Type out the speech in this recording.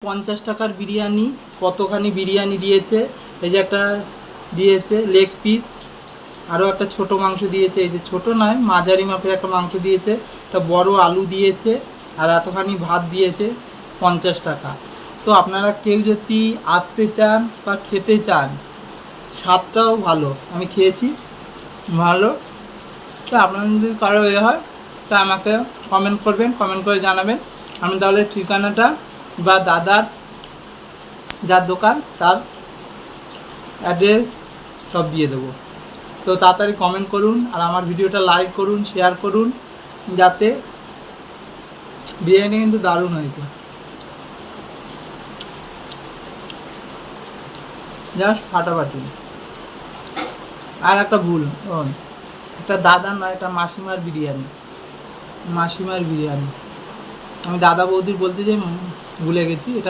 50 টাকার বিরিয়ানি কতখানি বিরিয়ানি দিয়েছে। এই যে একটা দিয়েছে লেগ পিস, আরও একটা ছোট মাংস দিয়েছে, এই যে ছোট নয় মাঝারি মাপের একটা মাংস দিয়েছে, একটা বড় আলু দিয়েছে, আর এতখানি ভাত দিয়েছে 50 টাকা। তো আপনারা কেউ যদি আসতে চান বা খেতে চান, স্বাদটাও ভালো, আমি খেয়েছি ভালো। তো আপনাদের যদি কারো এ হয় তা আমাকে কমেন্ট করবেন, কমেন্ট করে জানাবেন। আমি তাহলে ঠিকানাটা বা দাদার যার দোকান তার অ্যাড্রেস সব দিয়ে দেবো। তো তাড়াতাড়ি কমেন্ট করুন আর আমার ভিডিওটা লাইক করুন, শেয়ার করুন, যাতে বিরিয়ানি কিন্তু দারুণ হয়েছে, জাস্ট ফাটাফাটি। আর একটা ভুল, একটা দাদা নয়, একটা মাসিমার বিরিয়ানি, মাসিমার বিরিয়ানি। আমি দাদা বৌদির বলতে যে ভুলে গেছি, এটা